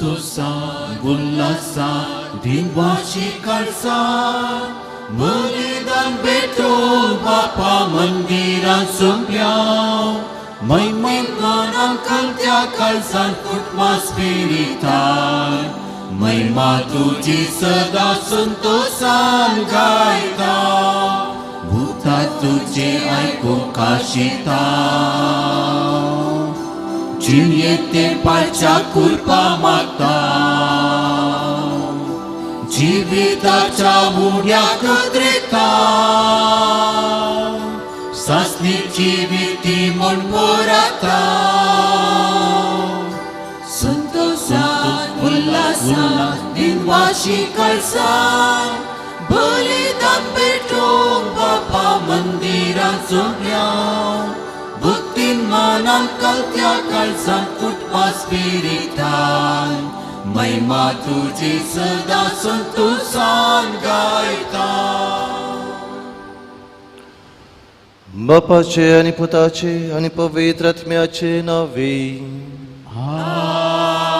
Sentosa ullasan dinwashi kalsan Melidan betul Bapa mandiran sumpiau Mai mengenangkan kalsan kutma spiritual Mai matuji seda sentosan gaita Buta tuji aiku kasita Ciniete paca kulpa mata Jivita mulia kedreta Sasni jiviti mon morata Sentosa ullasan dinwashi kalsan Belidan bedong Bapa mandiran sumpiau Buktin manangkal tiakal sangkut paspiritan Mai matuji seda sentusan gaita Bapace, ani putace, ani pवित्रात्म्याचे नावे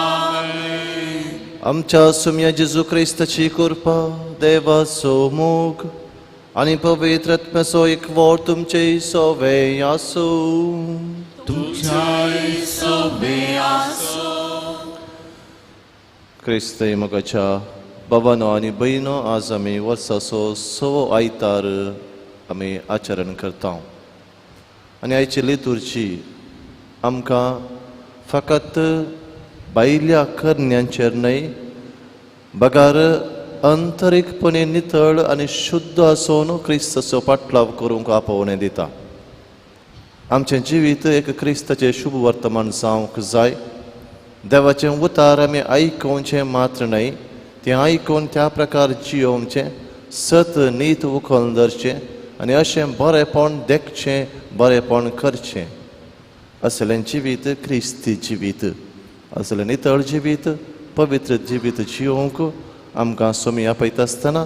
Amen. आमच्या सुम्या जेजू ख्रिस्ताची कृपा देवा सोमोग आणि पवित्रात्म्याचो एकवट तुमचे सोवे आसो तुमच्याय सोबे आसो क्रिस्त मोगाच्या बाबानो आणि बहिणो आज आमी वर्साचो सवो आयतार आमी आचरण करता आणि आयची लितुर्जी आमकां फकत भायल्या करण्यांचेर न्हय बगार अंतरीकपणे नितळ आणि शुद्ध आसून क्रिस्ताचो पाटलाव करूंक आपोवणें दिता आमचें जिवीत एक क्रिस्ताचें शुभ वर्तमान जावंक जाय देवाचें उतार आमी आयकोवचें मात्र न्हय तें आयकून त्या प्रकार जियोवचें सत नीत उखलून धरचें आनी अशें बरेंपण देखचें बरेंपण करचें असलें जिवीत क्रिस्ती जिवीत असलें नितळ जिवीत पवित्र जिवीत जियोवंक आमकां सोमी आपयता आसतना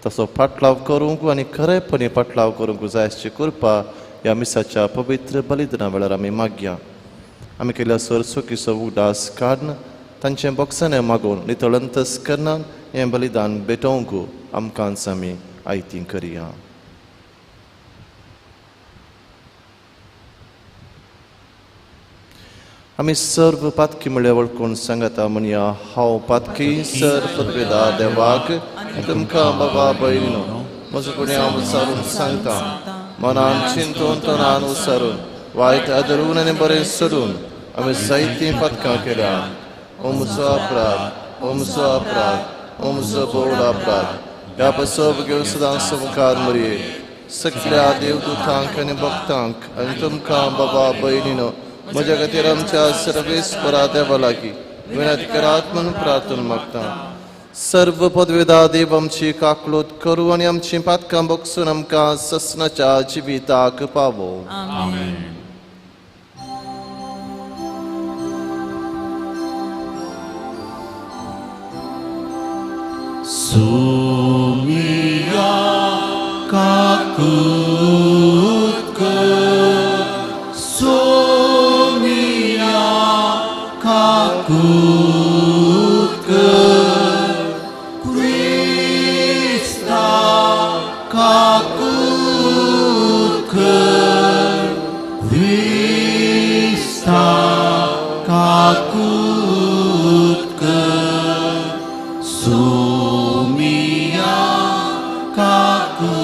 तसो पाटलाव करूंक आनी खरेपणी पाटलाव करूंक जाय अशी कृपा ह्या मिसाच्या पवित्र बलिदाना वेळार आमी मागया आमी केल्या सरसुकीचो उगडास काडन तांचें बोगसाणें मागून नितळ अंतस्करणान हें बलिदान भेटोवंक आमकांच आमी आयतीं करया आमी सर्व पातकी म्हळ्यार वळखून सांगता म्हणया हांव पातकी सर्व पदवेदा देवाक तुमकां बाबा भयणो म्हजो कोणी हांव विचारून सांगता मनान चिंतून तोंडान विचारून वायट आदरून आनी बरें सोडून आमी जायतीं पातकां केल्या हो म्हजो अपराध हो म्हजो अपराध हो म्हजो बोड अपराध ह्या पसोब घेवन सदांच मुखार मरये सगळ्या देवदूतांक आनी भक्तांक आनी तुमकां बाबा भयणीनो म्हज्या खातीर आमच्या सर्वेस्परा देवा लागीं विनंती म्हणून प्रार्थना मागता सर्व पदवेदा देव आमची काकलूत करू आनी आमची पातकां बोगसून आमकां ससनाच्या जिविताक पावो Amen. Sumia kakutke Sumia kakutke Krista kakutke Krista kakutke Sumia kakutke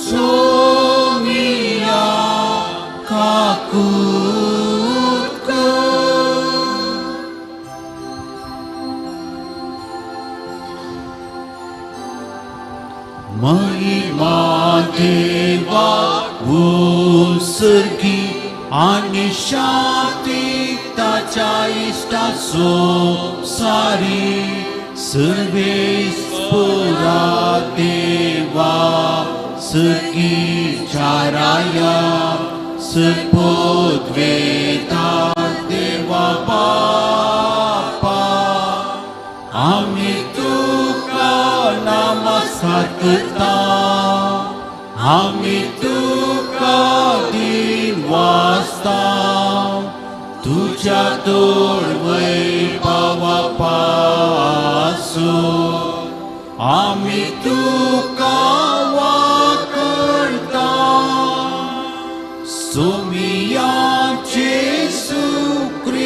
Sumia kakutke महिमा देवा उत्सर्गी आणि शांतीताच्या इष्टासो सारी सर्वेस्परा देवा सर्गी चाराया सर्पोद्वेता देवा बापा आम्ही तुका नमस्कार करता आम्ही तुका दिन वाजता तुझ्या दूर वैभवापासून आम्ही तुका वाकणता सोमियाचे सुख्रिस्ता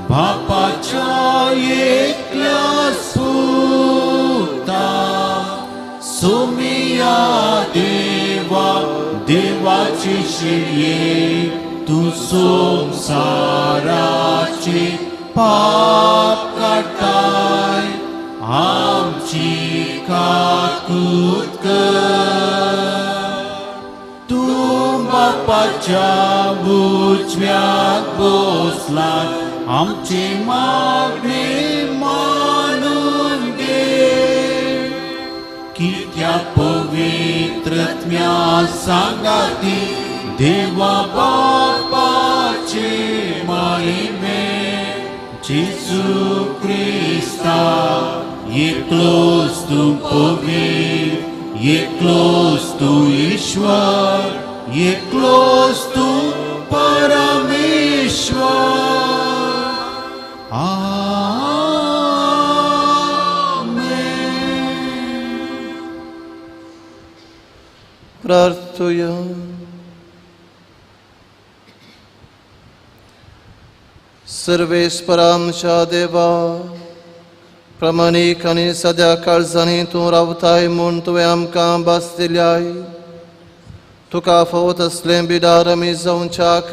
बापाच्या एकल्या सुता सोमिया देवा देवाची शिर्ये तू संसाराचे पाप काढताय आमची काकूत कर तू बापाच्या उजव्यात बसला आमचे मागणे मानून घे कित्या पवित्रत्म्या सांगाती देवा बापाचे महिमे जेजू क्रिस्ता एकलोच तू पवित्र एकलोच तू ईश्वर एकलोच तू परमेश्वर प्रार्थूया. सर्वेस्परा आमच्या देवा प्रमाणीक आनी सद्या काळजांनी तूं रावताय म्हूण तुवें आमकां भास दिल्याय. तुका फावत असलें बिडार आमी जावच्याक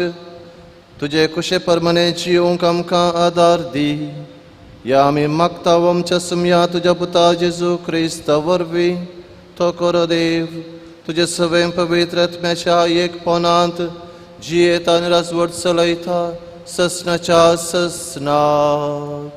तुजे कुशे परमने जियोंक आमकां आदार दी. या आमी मागता आमच्या सुमया तुज्या पुता जेजू क्रिस्ता वरवीं तो कोरो देव तुजे सवें पवित्र आत्म्याच्या एकपणांत जियेता आनी राजवट चलयता ससनाच्या ससनाक.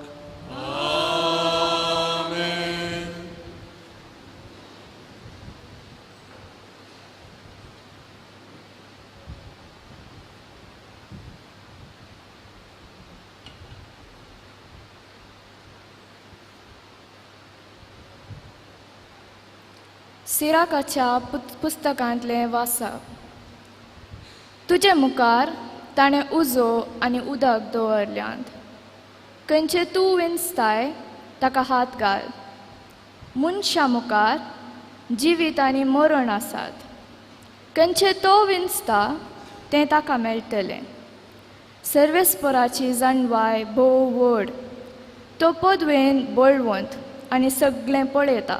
सिराकाच्या पुस्तकांतलें वाचप. तुजे मुखार ताणें उजो आनी उदक दवरल्यांत. खंयचे तूं विंचताय ताका हात घाल. मनशा मुखार जिवीत आनी मरण आसात. खंयचे तो विंचता तें ताका मेळटलें. सर्वेस्पराची जाणवाय भोव व्हड. तो पदवेन बळवंत आनी सगळें पळयता.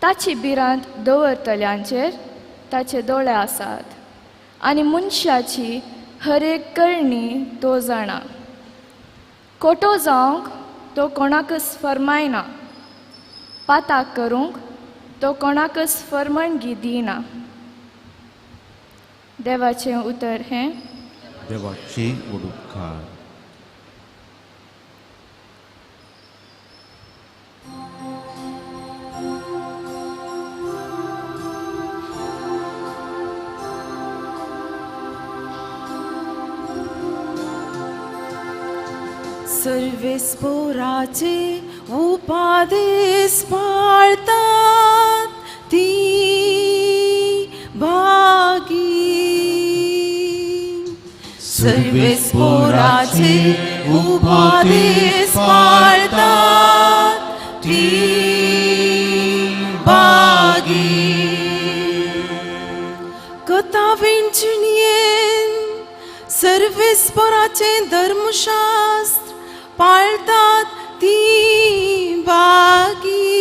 ताची भिरांत दवरतल्यांचेर ताचे दोळे आसात आनी मनशाची हर एक करणी तो जाणा. खोटो जावंक तो कोणाकच फर्मायना. पाताक करूंक तो कोणाकच फर्मणगी दिना. देवाचें उतर हें देवाची उडुपकार. सर्वेस्पराचे उपादेश पाळतात ती भागी. सर्वेस्पराचे उपादेश पाळतात ती भागी. कथा विंचणीयेन सर्वेस्पराचे धर्मशास्त्र पाळतात ती भागी.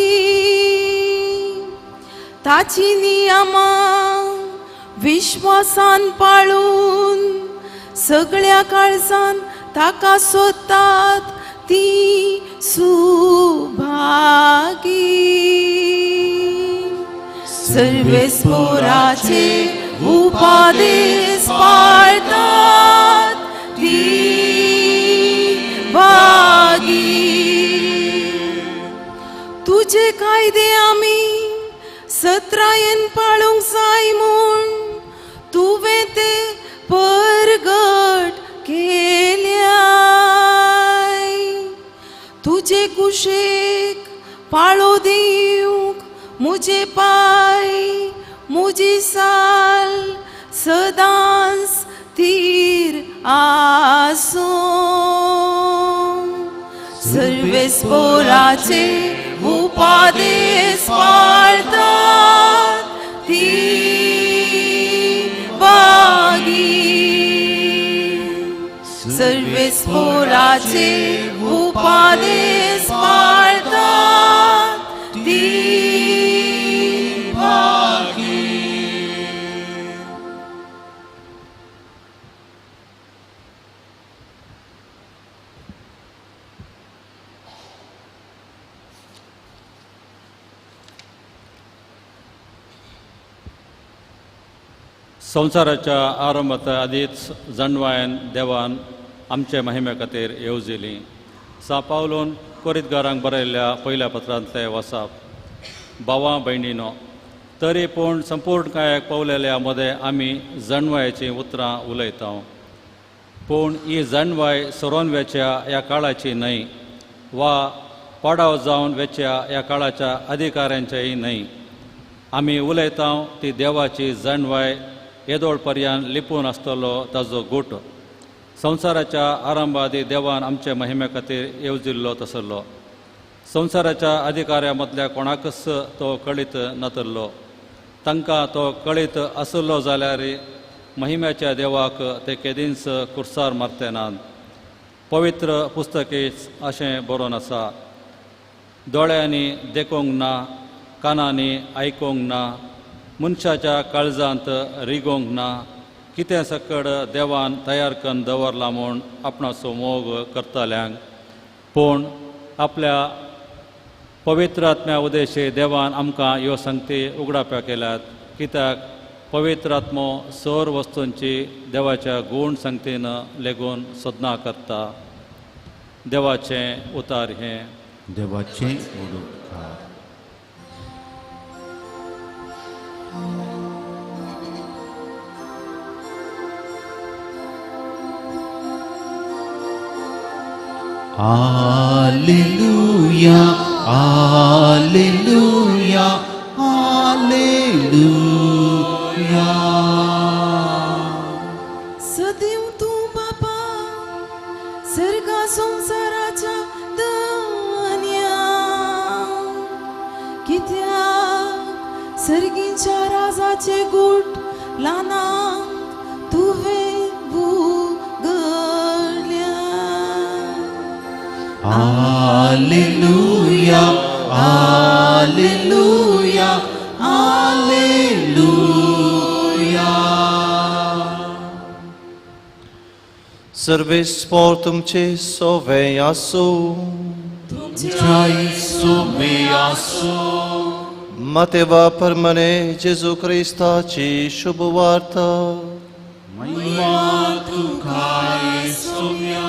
ताची नियमां विश्वासान पाळून सगळ्या काळजान ताका सोदतात ती सुभागी. सर्वेस्पराचे उपादेश पाळतात ती भागी. तुझे कायदे आमी सत्रायेन पाळूंक जाय म्हूण तुवें ते परगट केल्याय. तुजे कुशेक पाळो दिवंक मुजे पाय मुजी साल सदांच तीर आसो सर्वेस्पोराचे उपादेश पाळतात ती बागी सर्वेस्पोराचे उपादेश पाळतात ती भागी. संवसाराच्या आरंभात आदींच जणवायन देवान आमचे महिमे खातीर येवजिली. सा पावलोन कोरिंतकारांक बरयल्ल्या पयल्या पत्रांतले वसाप. भावां भयणीनो, तरी पूण संपूर्णकायेक पावलेल्या मदें आमी जणवायेचीं उतरां उलयता. पूण ही जणवाय सरोन वेच्या ह्या काळाची न्हय वा पडाव जावन वेच्या ह्या काळाच्या अधिकाऱ्यांचेय न्हय. आमी उलयता ती देवाची जणवाय येदोळ पर्यान लिपून आसतलो ताजो गूट. संवसाराच्या आरंभादी देवान आमचे महिमे खातीर येवजिल्लो तसल्लो. संवसाराच्या अधिकाऱ्या मदल्या कोणाकच तो कळीत नातल्लो. तांकां तो कळीत आसलो जाल्यार महिम्याच्या देवाक ते केदींच कुर्सार मारते नात. पवित्र पुस्तकेच अशें बरोवन आसा, दोळ्यांनी देखूंक ना, कानांनी आयकूंक ना, मनशाच्या काळजांत रिगोंक ना, कितें सकड देवान तयार करून दवरला म्हूण आपणाचो मोग करतल्यांक. पूण आपल्या पवित्र आत्म्या उदेशी देवान आमकां ह्यो संगती उगडाप्या केल्यात. कित्याक पवित्र आत्मो सर वस्तूंची देवाच्या गूण संगतीन लेगून सदना करता. देवाचें उतार हें. देवाचे उडुपकार. Alleluia, Alleluia, Alleluia. सदैव तू बापा सर्गा संसाराच्या दन्या कित्याक सर्गीच्या राजाचे गुट लानांक तुवें भुगल्या. Alleluia, Alleluia, Alleluia. सर्वेस्पोर तुमचे सोवे आसो. Jai sobe aso. mateवा परमने जेजू क्रिस्ताची शुभ वार्ता. महिमा तुकाय सोम्या.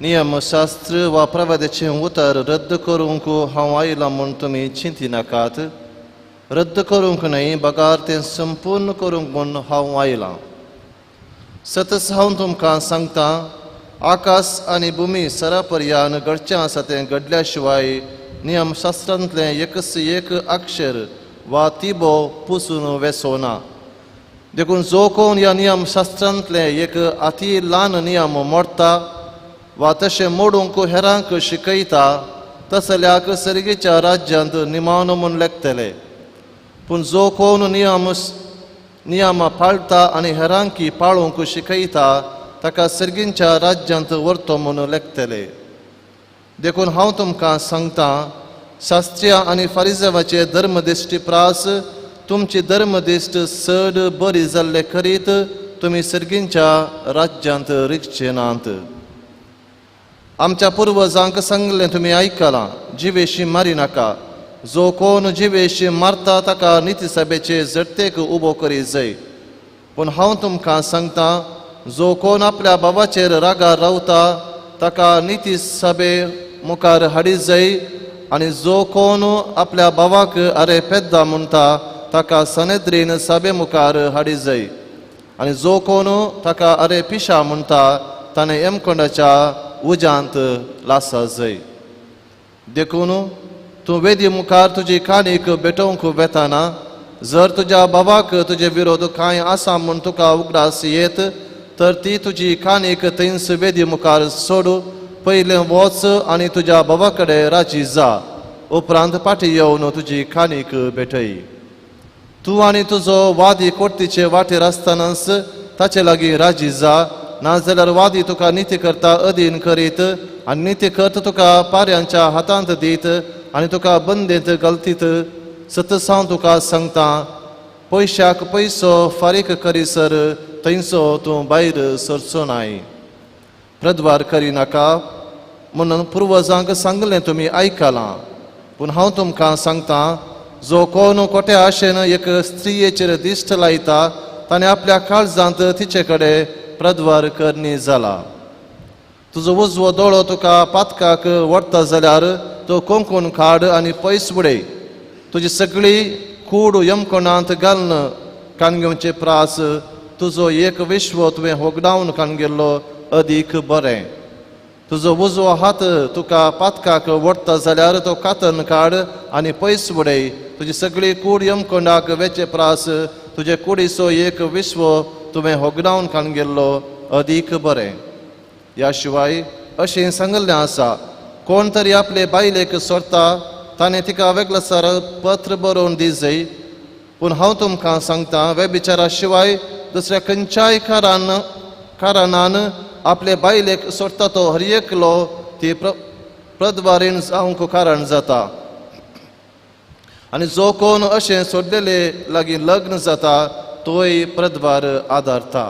नियमशास्त्र वा प्रवादाचें उतर रद्द करूंक हांव आयला म्हूण तुमी चिंती नाकात. रद्द करूंक न्हय, बगार तें संपूर्ण करूंक म्हूण हांव आयलां. सतत हांव तुमकां सांगतां, आकाश आनी भुमी सरापर्यान घडचें आसा तें घडल्या शिवाय नियमशास्त्रांतलें एकच एक अक्षर वा तिबो पुसून वेसोना. देखून जो कोण ह्या नियमशास्त्रांतलें एक अती ल्हान नियम मोडटा वा तशें मोडूंक हेरांक शिकयता, तसल्याक सर्गेच्या राज्यांत निमाणो म्हूण लेखतले. पूण जो कोण नियम पाळटा आनी हेरांकी पाळूंक शिकयता, ताका सर्गींच्या राज्यांत व्हरतो म्हूण लेखतले. देखून हांव तुमकां सांगतां, शास्त्रियां आनी फारिसेवाचे धर्मदिश्टी प्रास तुमची धर्मदिश्ट चड बरी जाल्ले करीत तुमी सर्गींच्या राज्यांत रिगचे नात. आमच्या पुर्वजांक सांगलें तुमी आयकलां, जिवेशी मारी नाका. जो कोण जिवेशी मारता ताका नितीसभेचे जडतेक उबो करी जाय. पूण हांव तुमकां सांगतां, जो कोण आपल्या बाबाचेर रागार रावता ताका नितीसभे मुखार हाडी जाय. आनी जो कोण आपल्या बाबाक आरे पेद्दा म्हणटा ताका सनेद्रीन सभे मुखार हाडी जाय. आनी जो कोण ताका आरे पिशा म्हणटा ताणें यमकोंडाच्या उजांत लासा जाय. देखून तूं वेदी मुखार तुजी काणीक भेटोवंक वेताना जर तुझ्या बाबाक तुझे विरोध कांय आसा म्हूण तुका उगडास येत तर ती तुजी कानीक थंयच वेदी मुखार सोड. पयलें वच आनी तुज्या बाबा कडेन राजी जा, उपरांत फाटीं येवन तुजी कानीक भेटय. तूं आनी तुजो वादी कोर्टीचे वाटेर आसतनाच ताचे लागीं राजी जा, नाजाल्यार वादी तुका निती करता अधीन करीत आनी निती करता तुका पाऱ्यांच्या हातांत दीत आनी तुका बंदेंत घालतीत. सतसांव तुका सांगता, पयशाक पयसो फारीक करीसर थंयचो तूं भायर सरचो नाय. प्रद्वार करिनाका म्हणून पुर्वजांक सांगलें तुमी आयकलां. पूण हांव तुमकां सांगता, जो कोण खोट्या आशेन एक स्त्रियेचेर दिश्ट लायता ताणें आपल्या काळजांत तिचे कडेन प्रद्वार करणी जाला. तुजो उजवो दोळो तुका पातकाक वडता जाल्यार तो कोंकून काड आनी पयस उडय. तुजी सगळी कूड यमकोणांत घालन काणगेवचे प्रास तुजो एक विश्व तुवें होगडावन काणगेल्लो अदीक बरें. तुजो उजवो हात तुका पातकाक वडता जाल्यार तो कातन काड आनी पयस उडय. तुजी सगळी कूड यमकोंडाक वेचे प्रास तुजे कुडीचो एक विश्व तुवें होगडावन काणगेल्लो अदीक बरें. ह्या शिवाय अशें सांगल्लें आसा, कोण तरी आपले बायलेक सोडता ताणें तिका वेगळेसर पत्र बरोवन दिजय. पूण हांव तुमकां सांगता, वेबिचारा शिवाय दुसऱ्या खंयच्याय कारणान आपले बायलेक सोडता तो हर एकलो ती प्रद्वारीण जावंक कारण जाता. आनी जो कोण अशें सोडलेले लागीं लग्न जाता तोय प्रद्वार आदारता.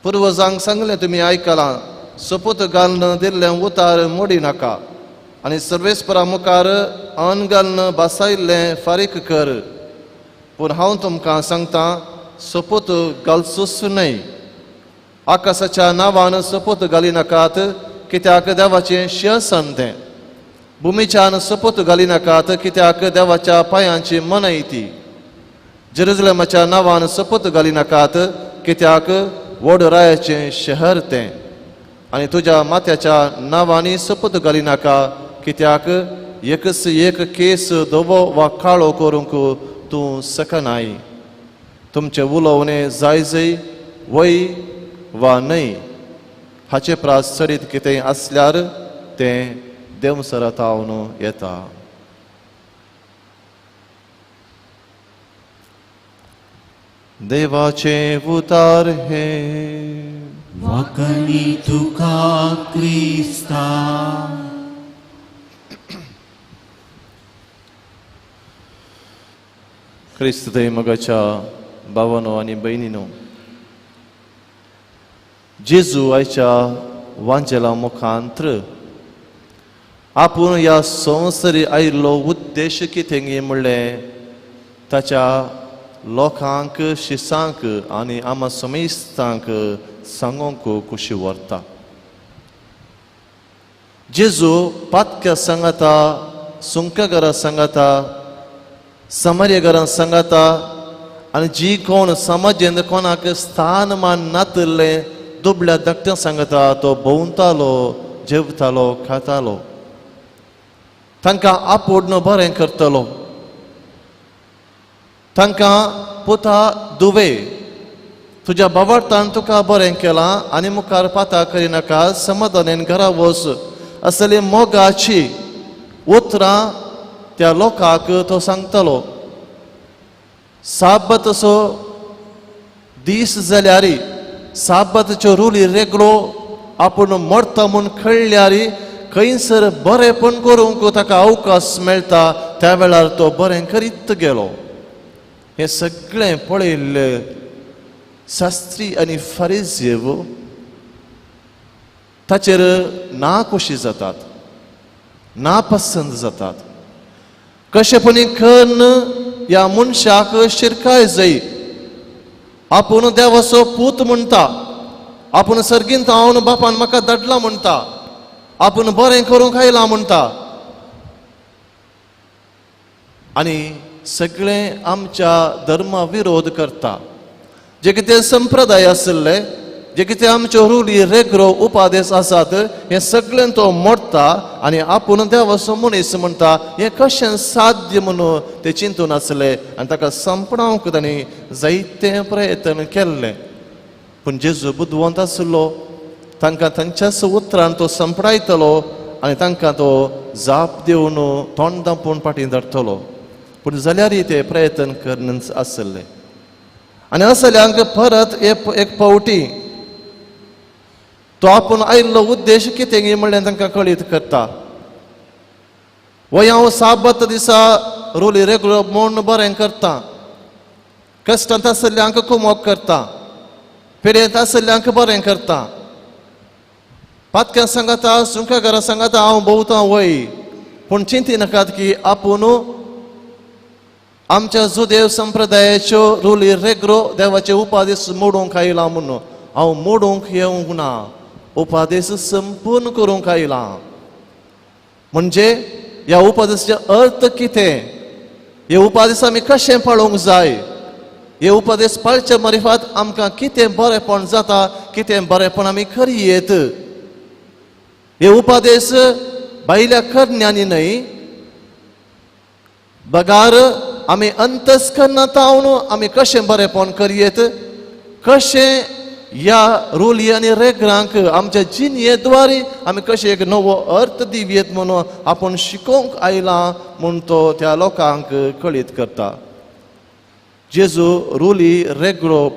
पुर्वजांक सांगलें तुमी आयकलां, सपूत घालन दिल्लें उतार मोडी नाका आनी सर्वेस्परा मुखार अन्न घालन बासायल्लें फारीक कर. पूण हांव तुमकां सांगता, सपूत घालचूच न्हय. आकाशाच्या नांवान सपूत घालिनाकात, कित्याक देवाचें शिंहसन तें. भुमीच्यान सपूत घालिनाकात, कित्याक देवाच्या पांयांची मनाय ती. जेरुजलेमाच्या नांवान सपूत घालिनाकात, कित्याक व्हड रायाचें शहर तें. आनी तुज्या माथ्याच्या नांवांनी सपूत घालिनाका, कित्याक एकच एक केस धवो वा काळो करूंक तूं सकनाय. तुमचें उलोवणें जायजय वय वा न्हय हाचे प्रास चडीत कितेंय आसल्यार तें देवसरातावन येता. देवाचें उतार हे वाकणी तुका क्रिस्ता. क्रिस्त मगाच्या भावानो आनी भयणीनो, जेजू आयच्या वांजेला मुखांत्र आपूण ह्या संवसारी आयिल्लो उद्देश कितें गे म्हणलें ताच्या लोकांक शिसांक आनी आमा समेस्तांक सांगोंक कुशी व्हरता. जेजू पातक्या सांगाता, सुंकघरां सांगाता, समार्यघरां सांगाता आनी जी कोण समाजेंत कोणाक स्थान मान नातल्लें दुबळ्या धाकट्यांक सांगता तो भोंवतालो, जेवतालो, खातालो. तांकां आपोडन बरें करतलो. तांकां पुता दुवे, तुज्या बाबार्थान तुका बरें केलां आनी मुखार पाता करिनाका, समाधानान घरा वच असली मोगाची उतरां त्या लोकांक तो सांगतलो. साबतचो दीस जाल्यार साबतच्यो रुली रेगलो आपूण मरता म्हूण कळल्यार खंयसर बरेंपण करूंक ताका अवकाश मेळटा, त्या वेळार तो बरें करीत गेलो. हे सगळें पळयल्ले शास्त्री आनी फारिझेव ताचेर नाखुशी जातात, नापसंत जातात. कशेपणी करून ह्या मनशाक शिरकाय जाय. आपूण देवाचो पूत म्हणटा, आपूण सर्गींत हांव बापान म्हाका धाडला म्हणटा, आपूण बरें करूंक आयला म्हणटा आनी सगळें आमच्या धर्मा विरोध करता. जे कितें संप्रदाय आसले जे कितें आमच्यो रुली रेगरो उपादेश आसात हे सगळें तो मोडटा आनी आपूण देवाचो मनीस म्हणटा हें कशें साध्य म्हणून ते चिंतून आसले आनी ताका संपणावंक तांणी जायते प्रयत्न केल्ले. पूण जेजू बुद्धवंत आसलो, तांकां तांच्याच उतरान तो संपडायतलो आनी तांकां तो जाप दिवन तोंड धांपून फाटीं धरतलो. पूण जाल्यारय ते प्रयत्न करन आसले आनी असल्यांक परत एक फावटी तो आपूण आयिल्लो उद्देश कितें म्हणलें तांकां कळीत करता. हांव साबत दिसा रुली रेगुलर म्हूण बरें करता, कश्टांत आसल्यांक कुमोक करता, पिडेंत आसल्यांक बरें करता, पातक्यां सांगाता सुंकागारा सांगाता हांव भोंवता वय. पूण चिंती नाकात की आपूण आमच्या जुदेव संप्रदायाच्यो रुली रेगरो देवाचे उपादेश मोडूंक आयला म्हणून हांव मोडूंक येवंक ना, उपादेश संपूर्ण करूंक आयला. म्हणजे ह्या उपादेशाचो अर्थ कितें, हे उपादेश आमी कशें पाळोवंक जाय, हे उपादेश पाळचे मार्फत आमकां कितें बरेंपण जाता, कितें बरेंपण आमी करयेत. हे उपादेश भायल्या करण्यांनी न्हय, बगार आमी अंतस्करणांतावन आमी कशें बरेंपण करयेत, कशें ह्या रुली आनी रेगरांक आमच्या जिणेद्वारे आमी कशें एक नवो अर्थ दिवयेत म्हणून आपूण शिकोवंक आयला म्हूण तो त्या लोकांक कळीत करता. जेजू रुली रेगरो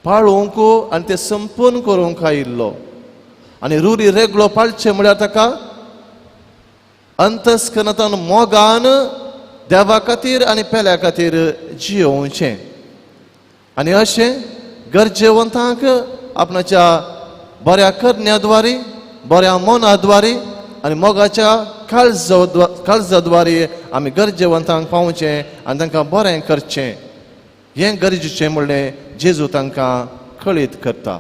पाळूंक आनी ते संपूर्ण करूंक आयिल्लो आनी रुली रेगलो पाळचे म्हळ्यार ताका अंतस्करणांतल्यान मोगान देवा खातीर आनी पेल्या खातीर जियोवचें. आनी अशें गरजेवंतांक आपणाच्या बऱ्या करण्याद्वारे, बऱ्या मोनाद्वारे आनी मोगाच्या काळजाद्वारे आमी गरजेवंतांक पावचें आनी तांकां बरें करचें, हें गरजेचें म्हणलें जेजू तांकां कळीत करता.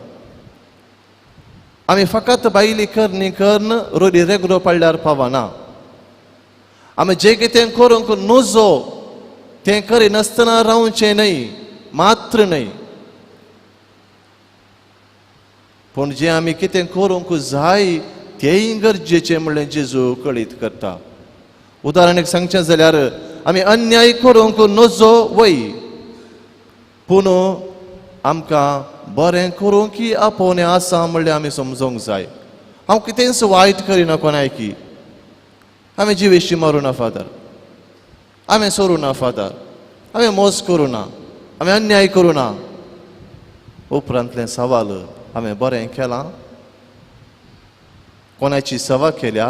आमी फकत भायली करणी करून रुली रेगलो पाळ्ळ्यार पावना. आमी जें कितें करूंक नजो तें करिनासतना रावचें न्हय, मात्र न्हय, पूण जें आमी कितें करूंक जाय तेंय गरजेचें म्हणलें जेजू कळीत करता. उदाहरण सांगचें जाल्यार आमी अन्याय करूंक नजो वय, पूण आमकां बरें करूंक आपोवणें आसा म्हणलें आमी समजूंक जाय. हांव कितेंच वायट करिना कोणायकी, हांवें जिवेशी मारूं ना फादर, हांवें सोरूं ना फादर, हांवें मोस करूं ना, हांवें अन्याय करूं ना. उपरांतलें सवाल हांवें बरें केलां, कोणाची सेवा केल्या,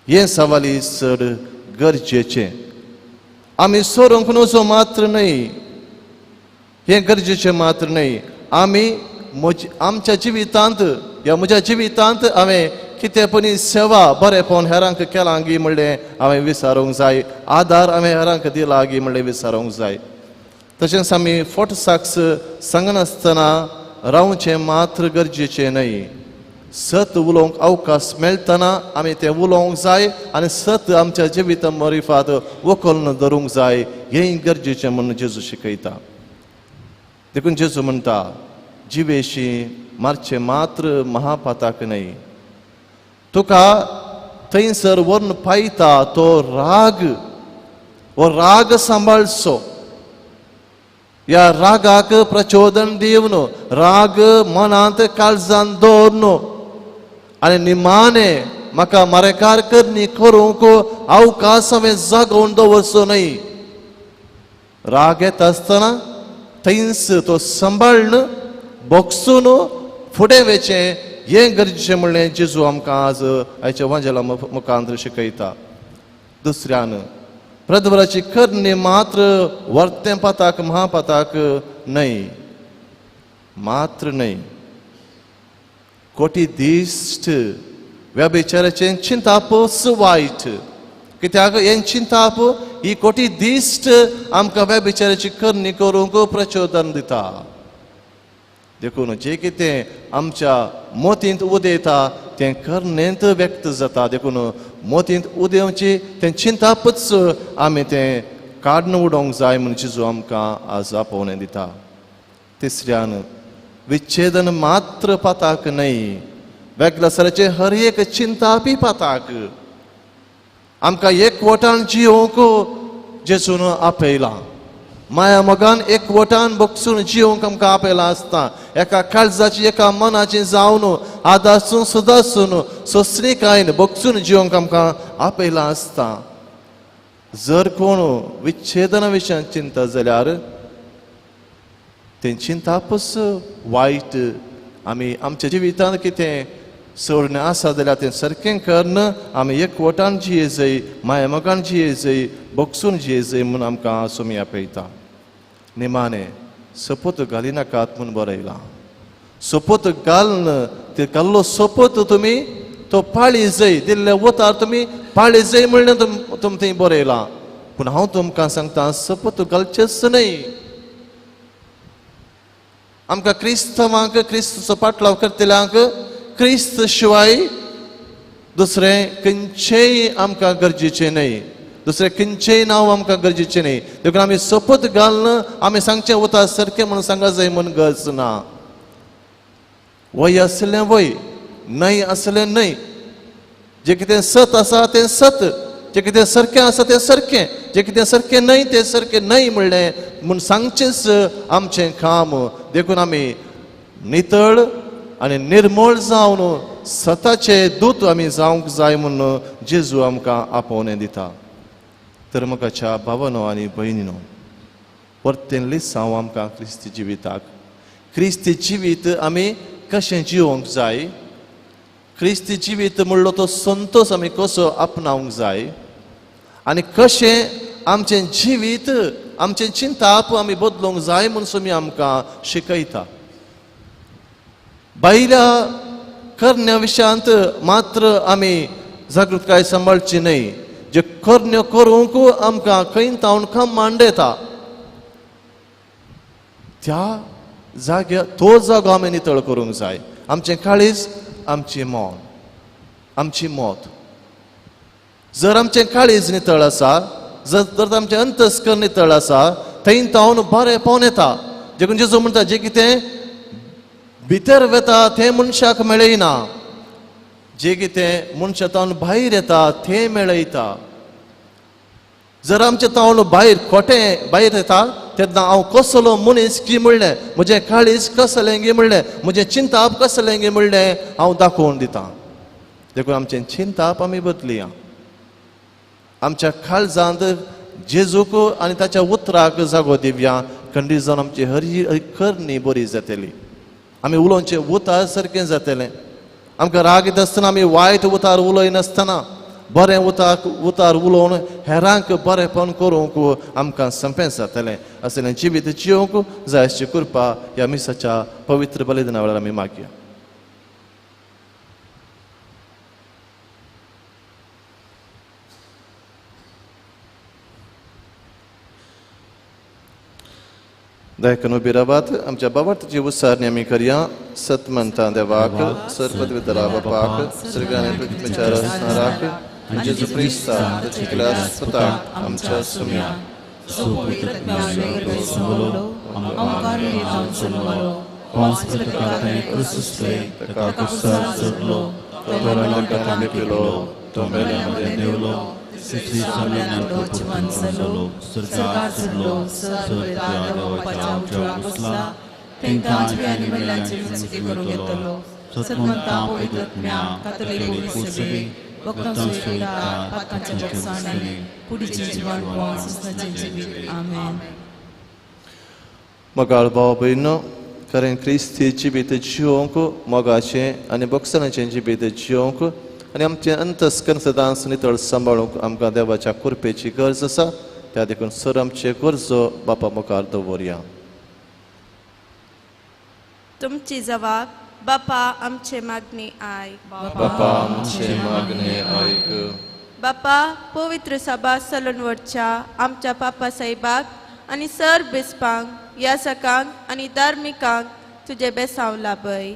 हें सवाली चड गरजेचें. आमी सोरूंक नजो मात्र न्हय, हें गरजेचें मात्र न्हय, आमी आमच्या जिवितांत ह्या म्हज्या जिवितांत हांवें कितें पणी सेवा बरेंपण हेरांक केलां गी म्हणलें हांवें विचारूंक जाय, आदार हांवें हेरांक दिला गी म्हणलें विचारूंक जाय. तशेंच आमी फोट साक्स सांगनासतना रावचें मात्र गरजेचें न्हय, सत उलोवंक अवकाश मेळटना आमी तें उलोवंक जाय आनी सत आमच्या जिविता मार्फत वखोलन धरूंक जाय, हेंय गरजेचें म्हणून जेजू शिकयता. देखून जेजू म्हणटा जिवेशी मारचें मात्र महापाताक न्हय, तुका थंयसर व्हरून पायता तो राग, हो राग सांबाळचो, ह्या रागाक प्रचोदन दिवन राग मनांत काळजांत दवरन आनी निमाणें म्हाका मरेकार करणी करूंक अवकाश हांवें जागोवन दवरचो न्हय. राग येता आसतना थंयच तो सांबाळन बोगसून फुडें वचचें, हें गरजेचें म्हणलें जेजू आमकां आज आयच्या वांजेला मुखांत शिकयता. दुसऱ्यान प्रदवराची करणी मात्र वर्तें पाताक महापाताक न्हय, मात्र न्हय. कोटी दिश्ट व्यभिचाराचें चिंताप वायट, कित्याक हें चिंताप ही कोटी दिश्ट आमकां व्यभिचाराची करणी करूंक प्रचोदन दिता. देखून जें कितें आमच्या मोतींत उदेता तें करणेंत व्यक्त जाता. देखून मोतींत उदेवची तें चिंतापच आमी तें काडून उडोवंक जाय म्हूण जेजू आमकां आज आपोवणें दिता. तिसऱ्यान विच्छेदन मात्र पाताक नाही वेगळसराचे हर एक चिंता बी पाताक आमकां एकवटान जिवोवंक जेजून आपयला माया मोगान एकवटान बगसून जिवोवंक आमकां आपयला आसता एका काळजाची एका मनाची जावन आदासून सुदासून सोंसणीकायेन बगसून जिवोवंक आमकां आपयला आसता जर कोण विच्छेदना विशयान चिंता जाल्यार तें चिंतापच वायट आमी आमच्या जिवितांत कितें सोडणें आसा जाल्यार तें सारकें करन आमी एकवटान जिये जाय माया मोगान जिये जाय बगसून जिये जाय म्हूण आमकां सुमी आपयता निमाणें सपोत घालिनाकात म्हूण बरयलां सपोत घालन ते घाल्लो सपोत तुमी तो पाळी जाय दिल्ले वतार तुमी पाळी जाय म्हणलें तुमी थंय बरयलां पूण हांव तुमकां सांगता सपोत घालचेच न्हय आमकां क्रिस्तवांक क्रिस्ताचो पाटलाव करतल्यांक क्रिस्त शिवाय दुसरें खंयचेंय आमकां गरजेचें न्हय दुसरें खंयचेंय नांव आमकां गरजेचें न्हय देखून आमी सपोत घालन आमी सांगचें वता सारकें म्हणून सांगा जाय म्हूण गरज ना वय आसलें वय न्हय आसलें न्हय जें कितें सत आसा तें सत जें कितें सारकें आसा तें सारकें जें कितें सारकें न्हय तें सारकें न्हय म्हणलें म्हूण सांगचेंच आमचें काम देखून आमी नितळ आनी निर्मळ जावन सताचे दूत आमी जावंक जाय म्हणून जेजू आमकां आपोवणें दिता तर मोगाच्या भावानो आनी भयणीनो परतेंली सांव आमकां क्रिस्ती जिविताक क्रिस्ती जिवीत आमी कशें जिवोवंक जाय क्रिस्ती जिवीत म्हणलो तो संतोश आमी कसो आपणावंक जाय आनी कशें आमचें जिवीत आमचें चिंताप आमी बदलूंक जाय म्हणून सुमी आमकां शिकयता भायल्या करण्या विशयांत मात्र आमी जागृताय सांबाळची न्हय जे करण्यो करूंक आमकां खंय तावन काम मांडयता त्या जाग्यार तो जागो आमी नितळ करूंक जाय आमचें काळीज आमची मौन आमची मोत जर आमचें काळीज नितळ आसा जर आमचें अंतस्करण नितळ आसा थंय तावन बरेंपण येता देखून जेजू म्हणटा जें कितें भितर वता तें मनशाक मेळयना जें कितें मनशा तावन भायर येता तें मेळयता जर आमचें तावन भायर खोटें भायर येता तेन्ना हांव कसलो मनीस की म्हणलें म्हजें काळीज कसलें गे म्हणलें म्हजें चिंताप कसलें गे म्हणलें हांव दाखोवन दितां देखून आमचें चिंताप आमी बदलया आमच्या काळजांत जेजूक आनी ताच्या उतराक जागो दिवया खंडीत जावन आमची हर करणी बरी जातली आमी उलोवचें उतार सारकें जातलें आमकां राग येता आसतना आमी वायट उतार उलयनासतना बरें उतार उलोवन हेरांक बरेंपण करूंक आमकां संपें जातलें असलें जिवीत जिवंक जाय अशी कृपा ह्या मिसाच्या पवित्र बलिदाना वेळार आमी मागया दायकन उबी रावात आमच्या बाबाची उसारणी आमी करया सत म्हणटा देवाक सरपद वितरा बापाक स्वर्गान आनी पृथ्वीच्या रचणाराक आनी जेजू क्रिस्ता चिकल्या स्वताक आमच्या सुम्या तो मेल्यामध्ये देवलो श्री स्वामीनाथ पंचलो सरकार सरलो सरत्याच्या उसला तेंका आनी महिलांची मुक्ती करून घेतलो सत्मंता पवित्रत्म्या कातोलिक कुसबी वक्तां सुविधा पातकांच्या बक्षाने पुढीचे जीवन सुस्नाचे जीवित आमेन मोगाळ भाव भयणो कारण क्रिस्ती जिवीत जिवंक मोगाचें आनी बक्षानाचें जिवीत जिवंक आनी आमचें अंतस्करण सदांच नितळ सांबाळूंक आमकां देवाच्या कृपेची गरज आसा त्या देखून सर आमचे गरजो बापा मुखार दवरया तुमची जबाब बापा आमचे मागणी आयक बापा आमचे मागणे आयक बापा पवित्र सभा चलून व्हरच्या आमच्या पापा साहेबाक आनी सर बिस्पांक यासकांक आनी धार्मिकांक तुजे बेसांव लाभय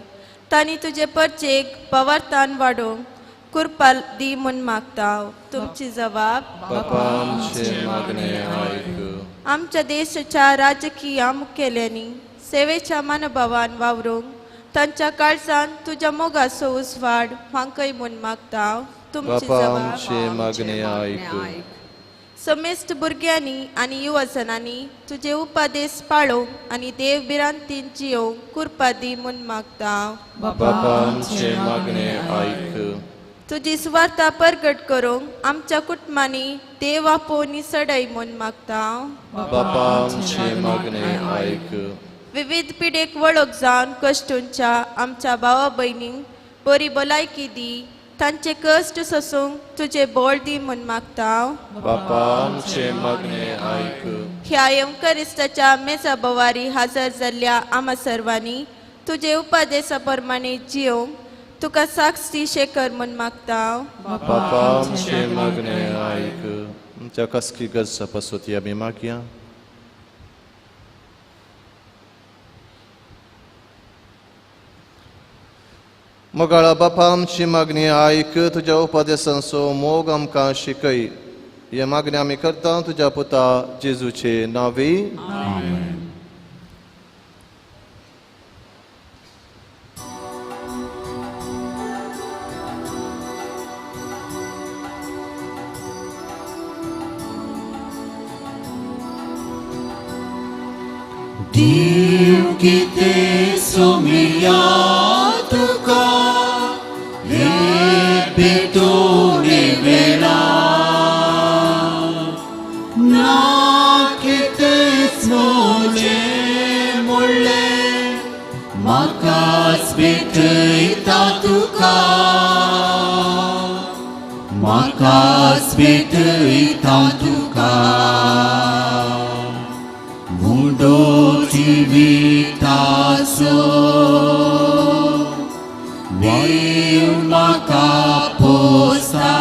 तांणी तुजे परचेक पवारतान वाडोवंक कृपा दी म्हूण मागता तुमची जबाब बापा आमचे मागणे आयक आमच्या देशाच्या राजकीय मुखेल्यांनी सेवेच्या मनभावान वावरूंक तांच्या काळजान तुज्या मोगाचो उजवाड हांकय म्हूण मागता तुमची बापा जबाब आमचे मागणे आयक समेस्त भुरग्यांनी आनी युवजनांनी तुजे उपादेश पाळोवंक आनी देव बिरांतीन जियोवंक कृपा दी म्हूण मागता बापा आमचे मागणे आयक तुजी सुवार्ता परगट करूंक आमच्या कुटुंबांनी देव आपोवनी सडय म्हूण मागता बापा आमचे मागणे आयक विविध पिडेक वळख जावन कश्टूंच्या आमच्या भावा भयणींक बरी भलायकी दी तांचे कश्ट सोसूंक तुजे बोळ दी म्हूण मागता बापा आमचे मागणे आयक ह्या यमकरिस्ताच्या मेजा बोवारी हजर जाल्ल्या आम्हा सर्वांनी तुजे उपादेशा प्रमाणे जियोवंक तुका साक्षी शेखर म्हूण मागता बापा आमचे मागणे आयक आमच्या कसकी गरज पसोती आमी मागया मोगाळा बापा आमची मागणी आयक तुज्या उपादेशांचो मोग आमकां शिकय हे मागणी आमी करता तुज्या पुता जेजूचे नांवी देव कितें सोमिया तुका हे भेटोने वेला ना कितेंच मोले मोडले म्हाकाच भेटयता तुका म्हाकाच भेटयता तुका मुडो जिविताचो देव म्हाका पोसता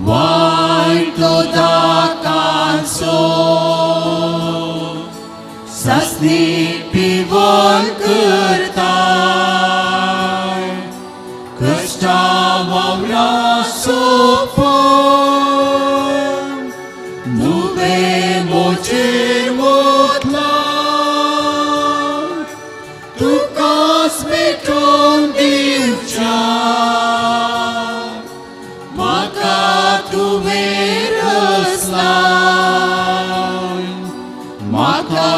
वायट दाकांचो सासणी पिवण करता कश्टा वावरा सोपो नुबे मोचेर मोतला तुकाच भेटोन दिवच्या म्हाका तुवें रचलाय म्हाका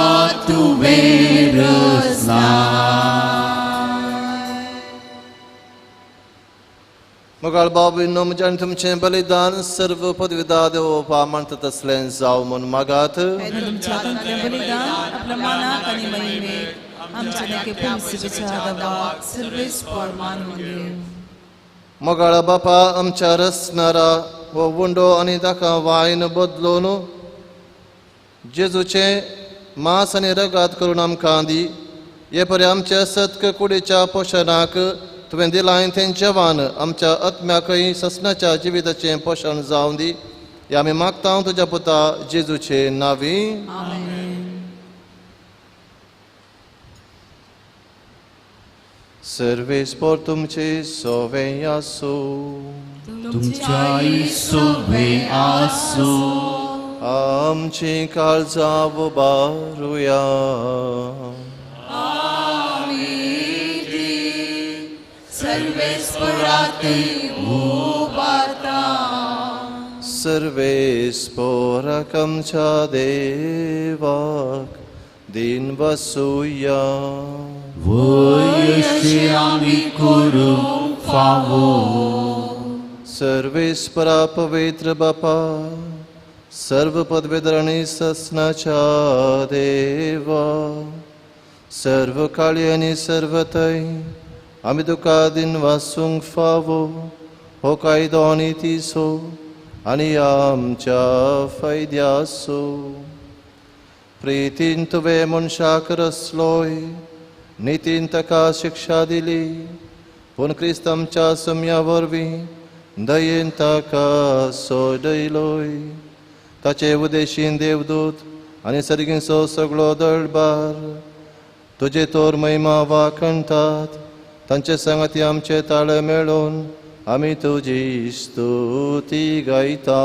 तुवें रचलाय मोगाळ बाबीनो म्हज्या आनी तुमचें बलिदान सर्व पदवीदार देवोवपा मानता तसलें जावं म्हूण मागात तुमच्या हातांतलें बलिदान आपल्या मानाक आनी महिमेक आमच्या नेके पुलिसिकेच्या दबाक सर्वेस्पर मानून घेव मोगाळा बापा आमच्या रचणारा हो वंडो आनी ताका वायन बदलोवन जेजूचे मांस आनी रगात करून आमकां दी हे परी आमच्या सत्क कुडीच्या पोशणाक तुवें दिलाय तें जवान आमच्या आत्म्याकय ससनाच्या जिविताचें पोशण जावं दी हे आमी मागता तुज्या पुता जेजूचे नांवी सर्वेस्पर तुमचे सोवें आसूं तुमच्या सोवे आसो आमची काळजां उबारुया सर्वेस्पराती उबारता सर्वेस्पराक आमच्या देवाक दिन वसूया वयशे आमी करूंक फावो सर्वेस्परा पवित्र बापा सर्व पदवीधर आनी ससनाच्या देवा सर्व काळी आनी सर्वतय आमी तुका दिन वासूंक फावो हो कायदो आनी तिसो आनी आमच्या फायद्यासो प्रितीन तुवें मनशाक रचलोय नितीन ताका शिक्षा दिली पूण क्रिस्त आमच्या सम्या वरवीं दयेन ताका सोडयलोय ताचे उदेशीन देवदूत आनी सर्गीचो सगळो दळबार तुजे तोर महिमा वाखणटात तांचे संगती आमचे ताळे मेळोवन आमी तुजी स्तुती गायता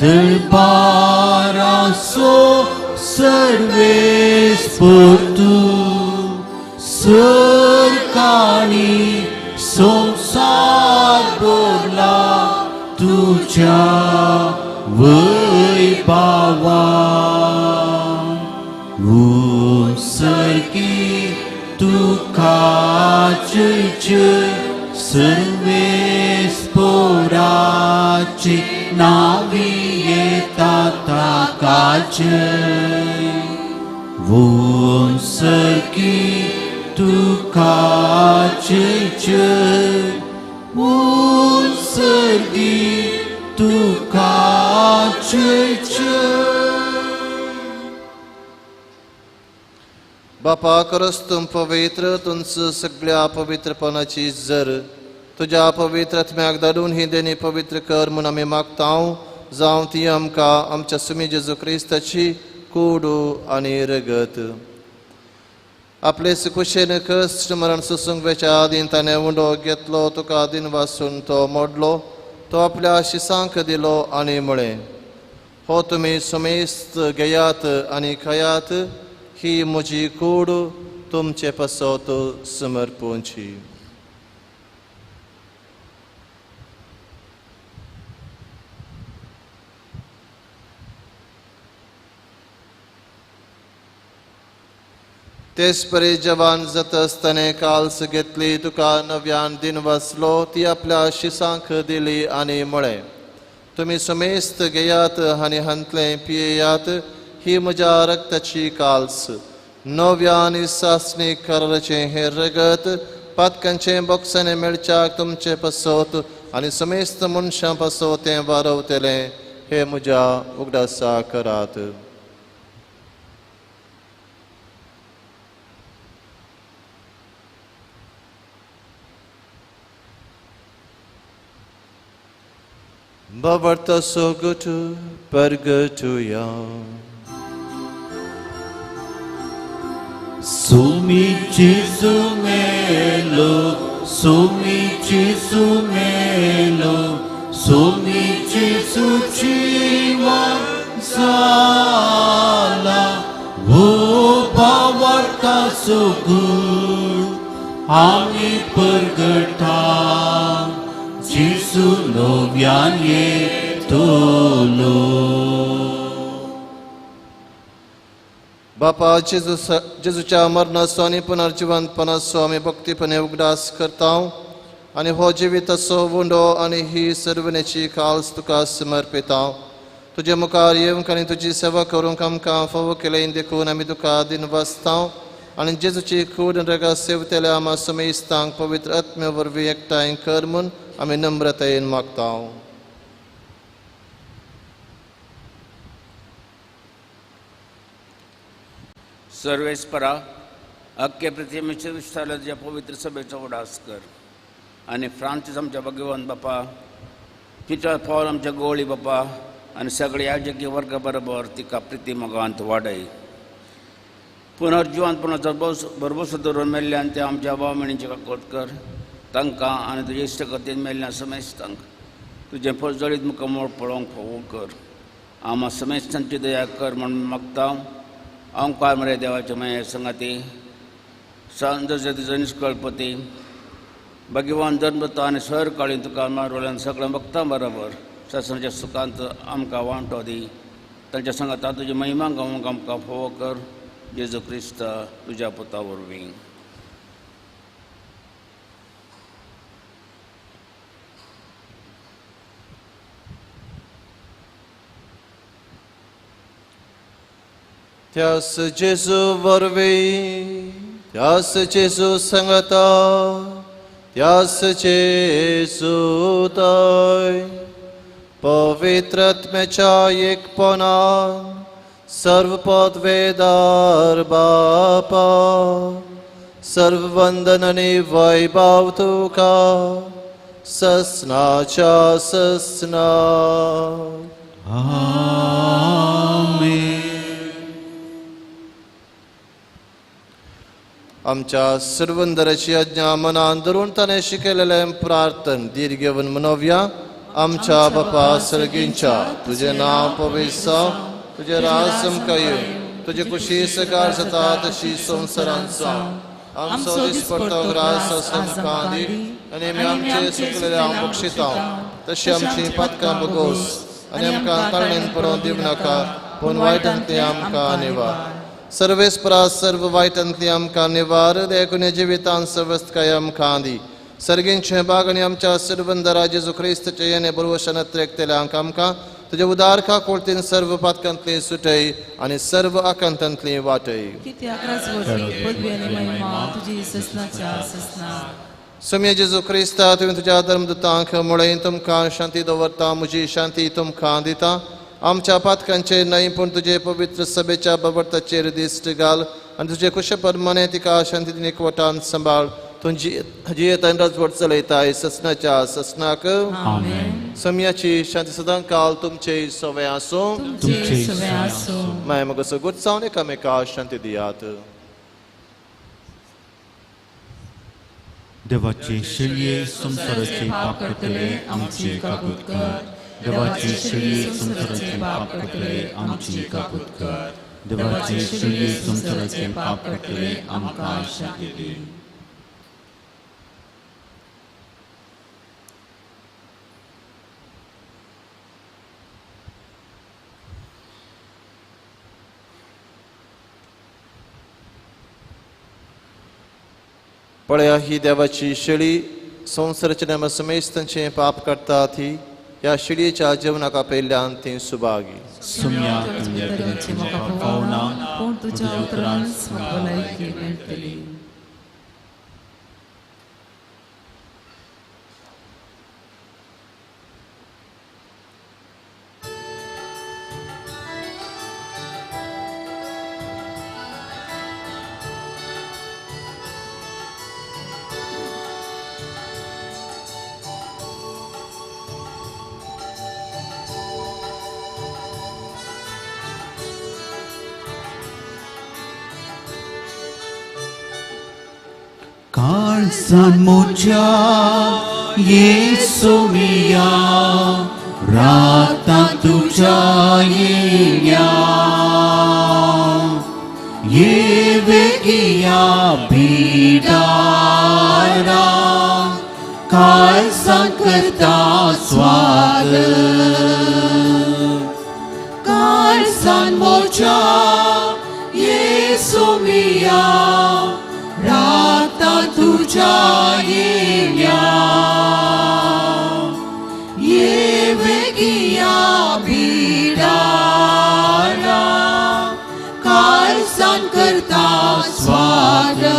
Darbara so सर्वेस परतू सरकानी संसार भरला तुझ्या वैभवा उसर्गी तुकाचे सर्वेस पोराचे नावी येतात ताकाचे उसर्गी तुकाचे उसर्गी तुकाचे बापा खरंच तुम पवित्र तुमच सगळ्या पवित्रपणाची जर तुझ्या पवित्र आत्म्याक धाडून ही देणी पवित्र कर म्हणून आम्ही मागताव जावं ती आमकां आमच्या सुमी जेजू क्रिस्ताची कूड आणि रगत आपले सुकुशेन कश्ट मरण सुसंगवेच्या आदीन ताणें उंडो घेतलो तुका दिन वासून तो मोडलो तो आपल्या शिसांक दिलो आनी म्हळें हो तुमी समेस्त घेयात आनी खयात ही म्हजी कूड तुमचे पसत समर्पूंची तेच परी जवान जात आसतना काल्स घेतली तुका नव्यान दिन वाचलो ती आपल्या शिसांक दिली आनी म्हळें तुमी समेस्त घेयात आनी हांतले पियेयात ही म्हज्या रक्ताची काल्स नव्या आनी सासणी कराराचें हें रगत पातकांचे बोक्सांनी मेळच्याक तुमचे पसत आनी समेस्त मनशां पसत तें वारवतलें हे म्हज्या उगडासा करात Bavarta sogutu pergatuya Sumici sumelo Sumici sumelo Sumici suciva sala Wo bavarta sogut Ami pergata Jesu novian येतलो बापा जेजूच्या मरणाचो आनी पुनर्जिवंतपणाचो आमी भक्तीपणे उगडास करताव आनी हो जिविताचो वुंडो आनी ही सर्वनेची काल्स तुका समर्पिताव तुजे मुखार येवंक आनी तुजी सेवा करूंक आमकां फावो केलें देखून आमी तुका दिन वाचताव आनी जेजूची कूड रगत सेवतल्या आमा समेस्तांक पवित्र आत्मे वरवीं एकठांय कर म्हूण आमी नम्रतायेन मागताव सर्वेस्परा अख्खे पृथ्वीचे विस्तारल्या पवित्र सभेचा उडास कर आणि फ्रांसीस आमच्या भगवान बापा पिटर पॉल आमच्या गोळी बापा आणि सगळे याजकी वर्ग बरोबर तिका प्रिती मोगांत वाडय पुनर्जिवंतपणाचो भरभूस धरून मेल्ल्यान ते आमच्या भाव भयणींची काकोत कर तांकां आनी तुजे इश्टगतीन मेल्ल्या समेस्तांक तुजें फजळीत मुखामोळ पळोवंक फावो कर आमा समेस्तांची दया कर म्हणून मागता ओंकार मरे देवाचे माये संगाती सांज जतीचो निश्कळपती भगवान जन्मता आनी सर काळीन तुका मारवल्यान सगळ्या भक्तां बरोबर शासनाच्या सुखांत आमकां वांटो दी तांच्या संगाता तुजी महिमा गावूंक आमकां फोव कर जेजू क्रिस्त तुज्या पुता वरवीं त्यास जेजू वरवीं त्यास जेजू संगता त्यास जेजू दय पवित्र आत्म्याच्या एकपणान सर्व पदवेदार बापा सर्व वंदन आनी वैभव तुका ससनाच्या ससना आमेन आमच्या सर्वंदराची आज्ञा मनान धरून ताणें शिकयलेलें प्रार्थन दीर घेवन मनोवया. आमच्या बापा सर्गींच्या तुझें नांव पवित्र जावं, तुझें राज समका येवं, तुजी कुशी सकार जाता तशी संवसारांत जावं. आमचो दिसपडटो ग्रास आमकां दी आनी आमी आमचे चुकलेले हांव बक्षितां, तशी आमची पातकां बगोस आनी आमकां ताळणेन पडोवन दिवं नाका, पूण वायटांतली आमकां निवार. सर्वेस्परा सर्व वायटांतली आमकां निवार, देखून जिवितांत सर्वस्काय आमकां दी. सर्गींचे बाग आनी आमच्या सर्वंदरा जेजू क्रिस्ताचे येणे बरोवशान एकतेल्यांक आमकां तुजे उदारका कोळतीन सर्व पातकांतली सुटय आनी सर्व आकांतांतली वाटय. कित्याक राजवटी पदवी आनी महिमा तुजी ससनाच्या ससना. सौम्य जेजू क्रिस्ता तुवें तुज्या धर्मदूतांक म्हळें तुमकां शांती दवरता, म्हजी शांती तुमकां दिता. आमच्या पातकांचेर न्हय पूण तुजे पवित्र सभेच्या बाबताचेर दिश्ट घाल आनी तुजे कुशप्रमाणे तिका शांतीन एकवटान सांबाळ. तूं जियेत आनी राजवट चलयताय ससनाच्या ससनाक. सौम्याची शांती सदां काल तुमचे सवय आसूं. तुमचे सवय आसूं. माय मग सगुट जावन एकामेकाक शांती दियात. देवाचे शेळये संसाराचे पाप करतले आमची काकूत कर. देवाचे शेळये संसाराचे पाप करतले आमची काकूत कर. देवाचे शेळये संसाराचे पाप करतले आमकां शांती दी. पळया ही देवाची शेळी संवसाराच्या नेमा समेस्तांचे पाप करता ती. ह्या शेळयेच्या जेवणाका पयल्यान ती सुभागी. सुम्या तुझे तरेचे म्हाका पावना, पूण तुज्या उतरान म्हाका भलायकी मेळटली. काळजान मोच्या येसू मिया, राता तुझ्या येया. ये वेगिया भिडारा, काळजान करता स्वागत. काळजान मोच्या येसू मिया, राता तुझ्या येया. ये वेगिया भिडारा, काळजान करता स्वागत.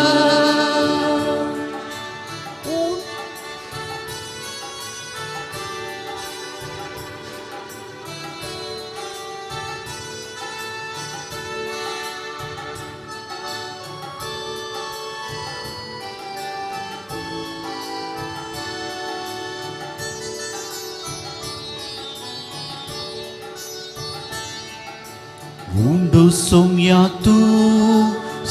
Mundo somia tu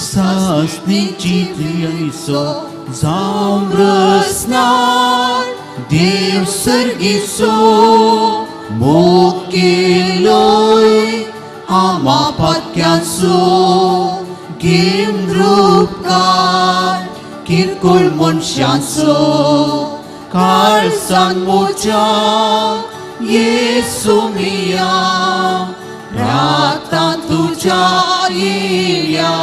sasnici triyaiso zamrasnar Dev sargiso mokiloi ama patyanso gim rupkar kirkol monsyanso kalsan mocha Yesu mia Rata tuja yeya,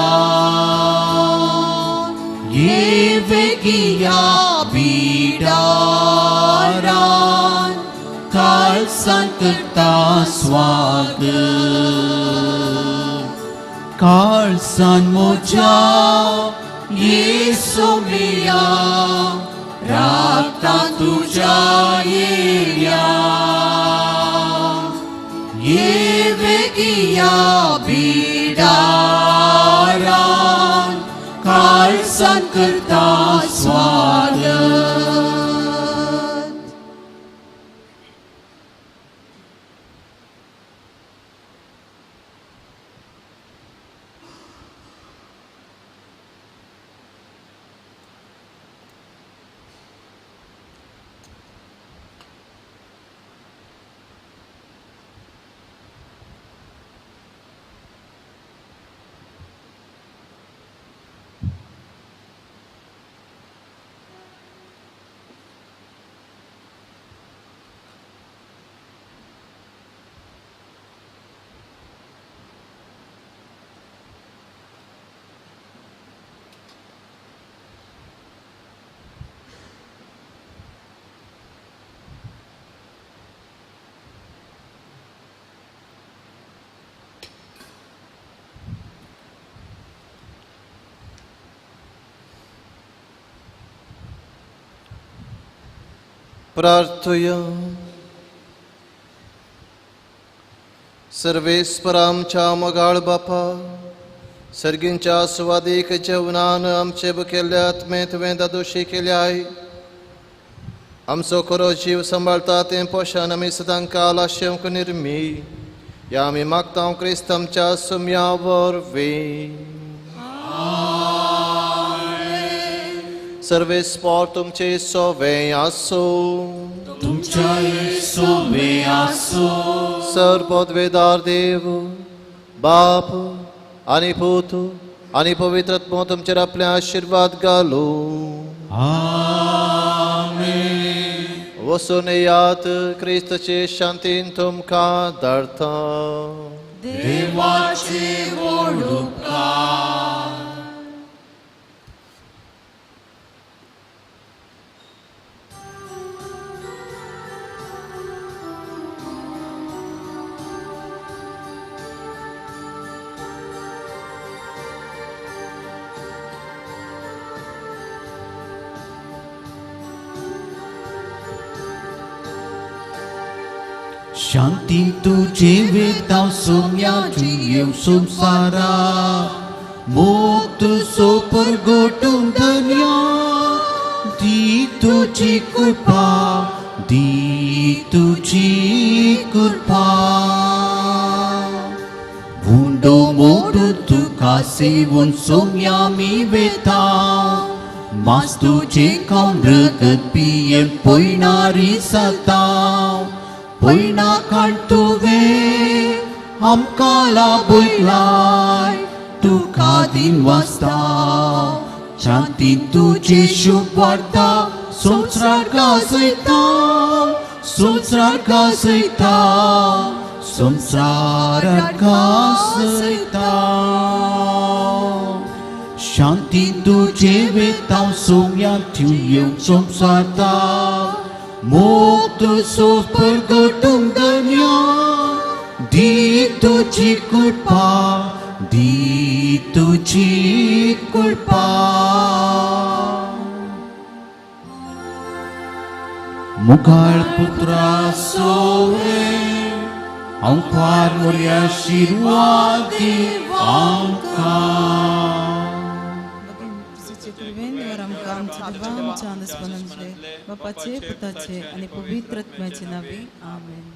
ye vegiya bidaran, kalsan karta swagat. Kalsan moja Yesu miya, rata tuja yeya. ये वेगिया बिडारान काळजान करता स्वागत. प्रार्थूया. सर्वेस्परा आमच्या मोगाळ बापा, सर्गींच्या स्वादीक जेवणान आमचे बुकेल्ल्या आत्मेत वेदा दोशी केल्या आहे. आमचो खरो जीव सांबाळता तें पोषण आमी सदांच आलाशेंक निर्मी. या आमी मागता क्रिस्त आमच्या सुम्या वरवीं. सर्वेस्पर तुमचे सोवे आसो. तुमच्या सोबे आसो. सर्वोद्वेदार देव, बाप आणि पूत आणि पवित्र आत्मा तुमचेर आपले आशीर्वाद घालो. आमेन. वसून यात क्रिस्तचे शांतीन तुमकां धाडटा. देवाचे व्हड उपकार. शांती तुझे वेदांव सोम्या जीव संसारा. मोग तुझो परगोटून धन्या. दी तुझी कृपा, दी तुझी कृपा. भुंडो मोडू तुका सेवून सोम्या मी वेता. मास तुझे खाऊन रगत पियेन पयणारी जाता. पयना काण तुवे आमकां लाभयलाय. तुका दिन वाचता शांतीन तुझे शुभ वार्ता. संवसार गाजयता, संवसार गाजयता, संवसार गाजयता. शांतीन तुझे वेतांव सोम्या थिंव संवसारता. मोग तुझो परगोटून धन्या. दी तुझी कृपा, दी तुझी कृपा. मुगाळ पुत्रा सोवे आमकां मोरी आशीर्वाद दी आमकां. कृपेन आमकां आमच्या देवा आमच्या अंधस्पंदांतले बापाचे पुताचे आणि पवित्र आत्म्याचे नावे आमेन.